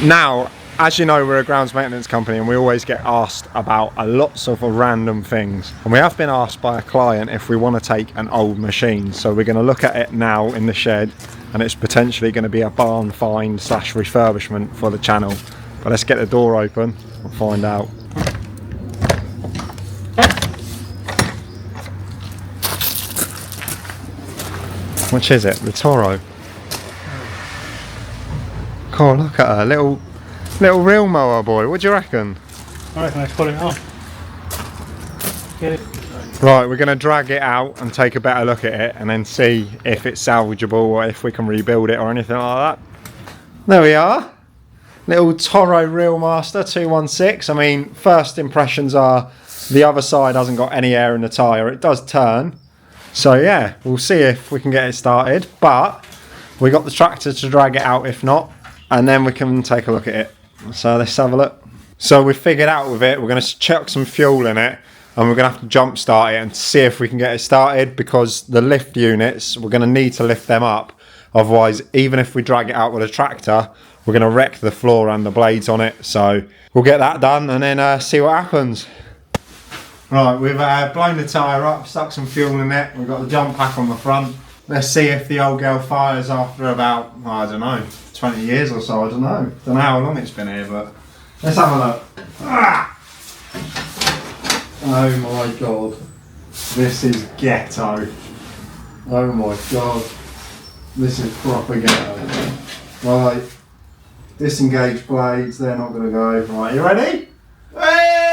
Now, as you know, we're a grounds maintenance company and we always get asked about lots of random things. And we have been asked by a client if we want to take an old machine. So we're going to look at it now in the shed, and it's potentially going to be a barn find / refurbishment for the channel. But let's get the door open and find out. Which is it? The Toro. Oh, look at her, little reel mower boy. What do you reckon? I reckon let's put it on. Get it. Right, we're going to drag it out and take a better look at it and then see if it's salvageable or if we can rebuild it or anything like that. There we are. Little Toro Reelmaster 216. I mean, first impressions are the other side hasn't got any air in the tyre. It does turn. So yeah, we'll see if we can get it started. But we got the tractor to drag it out if not. And then we can take a look at it. So let's have a look. So we've figured out with it, we're going to chuck some fuel in it and we're going to have to jump start it and see if we can get it started, because the lift units, we're going to need to lift them up. Otherwise, even if we drag it out with a tractor, we're going to wreck the floor and the blades on it. So we'll get that done and then see what happens. Right, we've blown the tyre up, stuck some fuel in it. We've got the jump pack on the front. Let's see if the old girl fires after about, I don't know, 20 years or so, I don't know. Don't know how long it's been here, but let's have a look. Ah! Oh my god. This is ghetto. Oh my god. This is proper ghetto. Right. Disengage blades, they're not going to go. Right, you ready? Hey!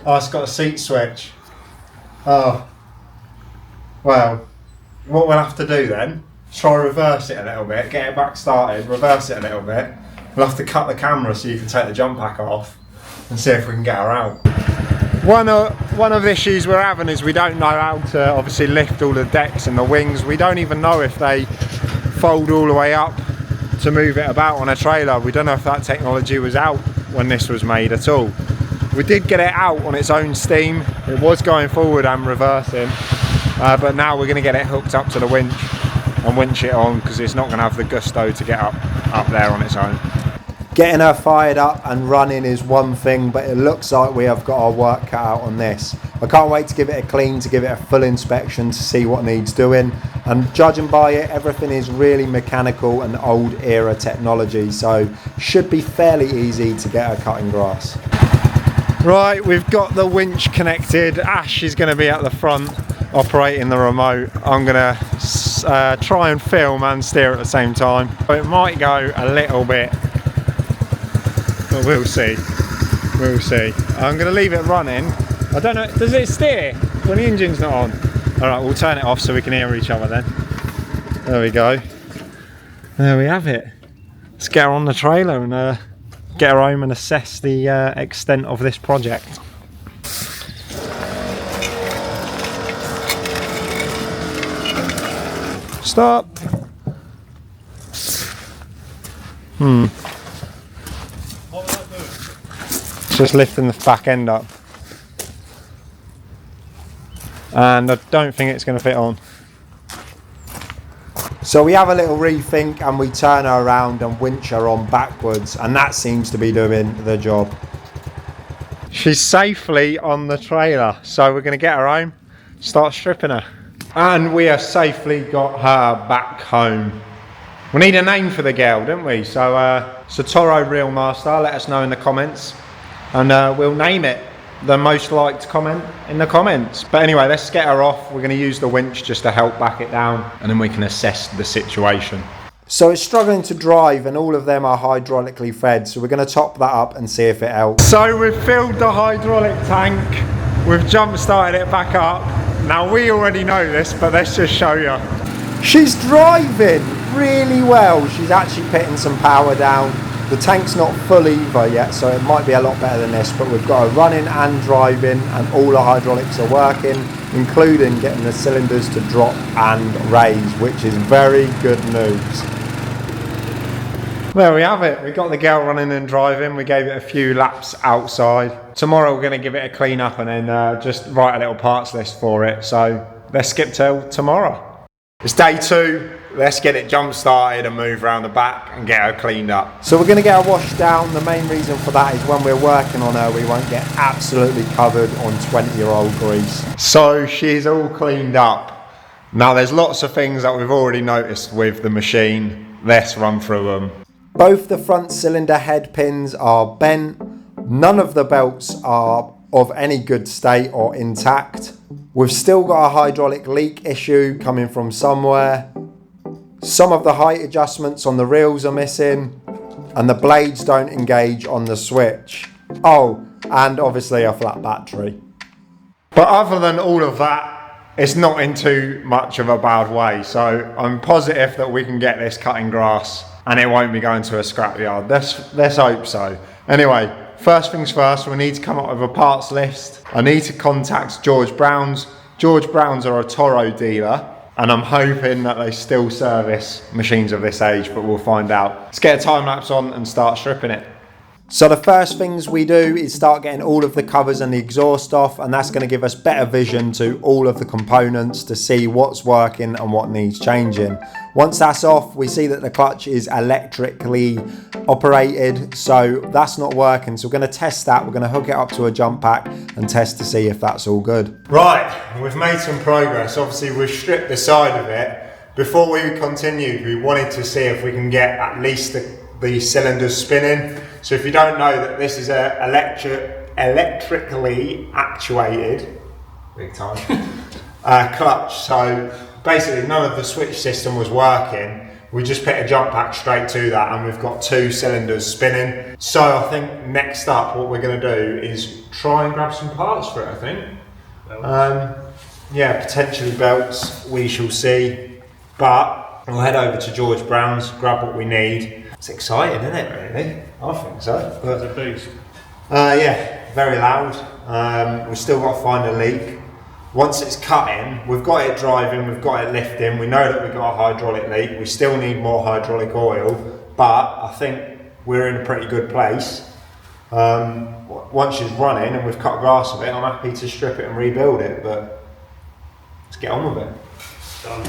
Oh, it's got a seat switch. Oh. Well, what we'll have to do then, try reverse it a little bit, get it back started, reverse it a little bit. We'll have to cut the camera so you can take the jump pack off and see if we can get her out. One of the issues we're having is we don't know how to obviously lift all the decks and the wings. We don't even know if they fold all the way up to move it about on a trailer. We don't know if that technology was out when this was made at all. We did get it out on its own steam. It was going forward and reversing, but now we're going to get it hooked up to the winch and winch it on, because it's not going to have the gusto to get up there on its own. Getting her fired up and running is one thing, but it looks like we have got our work cut out on this. I can't wait to give it a clean, to give it a full inspection to see what needs doing. And judging by it, everything is really mechanical and old era technology, so should be fairly easy to get her cutting grass. Right, we've got the winch connected. Ash is going to be at the front operating the remote. I'm going to try and film and steer at the same time. It might go a little bit, but we'll see. We'll see. I'm going to leave it running. I don't know, does it steer when the engine's not on? Alright, we'll turn it off so we can hear each other then. There we go. There we have it. Let's get her on the trailer and get her home and assess the extent of this project. Stop. What was that doing? It's just lifting the back end up. And I don't think it's going to fit on. So we have a little rethink and we turn her around and winch her on backwards, and that seems to be doing the job. She's safely on the trailer, so we're going to get her home, start stripping her. And we have safely got her back home. We need a name for the girl, don't we? So Toro Reelmaster, let us know in the comments and we'll name it. The most liked comment in the comments. But anyway, let's get her off. We're going to use the winch just to help back it down, and then we can assess the situation. So it's struggling to drive and all of them are hydraulically fed, so we're going to top that up and see if it helps. So we've filled the hydraulic tank, we've jump started it back up, Now we already know this, but let's just show you. She's driving really well. She's actually putting some power down. The tank's not full either yet, so it might be a lot better than this, but we've got her running and driving, and all the hydraulics are working, including getting the cylinders to drop and raise, which is very good news. There we have it. We got the girl running and driving. We gave it a few laps outside. Tomorrow we're going to give it a clean up and then just write a little parts list for it. So let's skip till tomorrow. It's day 2. Let's get it jump started and move around the back and get her cleaned up. So we're going to get her washed down. The main reason for that is when we're working on her, we won't get absolutely covered on 20-year-old grease. So she's all cleaned up. Now there's lots of things that we've already noticed with the machine. Let's run through them. Both the front cylinder head pins are bent. None of the belts are of any good state or intact. We've still got a hydraulic leak issue coming from somewhere. Some of the height adjustments on the reels are missing, and the blades don't engage on the switch. Oh, and obviously a flat battery. But other than all of that, it's not in too much of a bad way. So I'm positive that we can get this cutting grass and it won't be going to a scrapyard. Let's hope so. Anyway, first things first, we need to come up with a parts list. I need to contact George Brown's. George Brown's are a Toro dealer, and I'm hoping that they still service machines of this age, but we'll find out. Let's get a time lapse on and start stripping it. So the first things we do is start getting all of the covers and the exhaust off, and that's going to give us better vision to all of the components to see what's working and what needs changing. Once that's off, we see that the clutch is electrically operated, so that's not working. So we're going to test that. We're going to hook it up to a jump pack and test to see if that's all good. Right, we've made some progress. Obviously we've stripped the side of it. Before we continued, we wanted to see if we can get at least the cylinders spinning. So if you don't know that this is a electrically actuated, big time, clutch. So basically none of the switch system was working. We just put a jump pack straight to that and we've got 2 cylinders spinning. So I think next up what we're going to do is try and grab some parts for it, I think. Yeah, potentially belts, we shall see. But we'll head over to George Brown's, grab what we need. It's exciting, isn't it, really? I think so. It's a beast. Yeah, very loud. We've still got to find a leak. Once it's cutting, we've got it driving, we've got it lifting, we know that we've got a hydraulic leak, we still need more hydraulic oil, but I think we're in a pretty good place. Once she's running and we've cut grass of it, I'm happy to strip it and rebuild it, but let's get on with it. Done.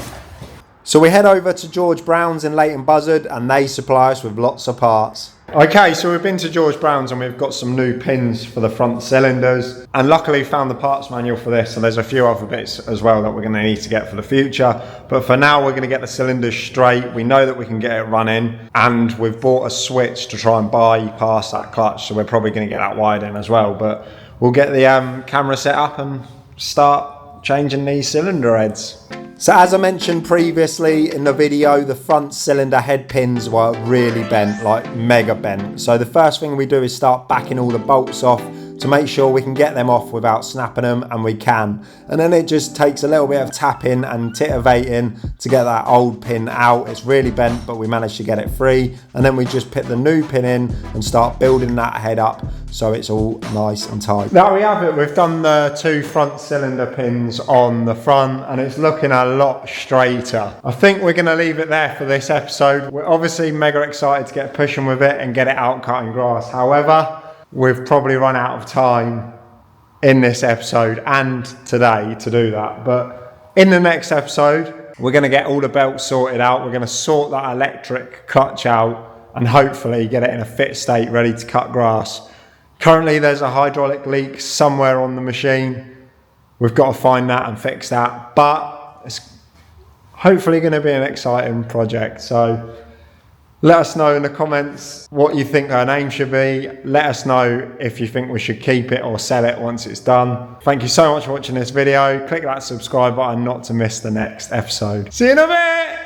So we head over to George Brown's in Leighton Buzzard, and they supply us with lots of parts. Okay, so we've been to George Brown's and we've got some new pins for the front cylinders, and luckily found the parts manual for this, so there's a few other bits as well that we're going to need to get for the future. But for now we're going to get the cylinders straight. We know that we can get it running, and we've bought a switch to try and bypass that clutch, so we're probably going to get that wired in as well. But we'll get the camera set up and start changing these cylinder heads. So as I mentioned previously in the video, the front cylinder head pins were really bent, like mega bent. So the first thing we do is start backing all the bolts off to make sure we can get them off without snapping them, and we can. And then it just takes a little bit of tapping and titivating to get that old pin out. It's really bent, but we managed to get it free. And then we just put the new pin in and start building that head up so it's all nice and tight. There we have it. We've done the 2 front cylinder pins on the front and it's looking a lot straighter. I think we're going to leave it there for this episode. We're obviously mega excited to get pushing with it and get it out cutting grass. However, we've probably run out of time in this episode and today to do that. But in the next episode, we're going to get all the belts sorted out. We're going to sort that electric clutch out and hopefully get it in a fit state, ready to cut grass. Currently, there's a hydraulic leak somewhere on the machine. We've got to find that and fix that. But it's hopefully going to be an exciting project. So let us know in the comments what you think her name should be. Let us know if you think we should keep it or sell it once it's done. Thank you so much for watching this video. Click that subscribe button not to miss the next episode. See you in a bit!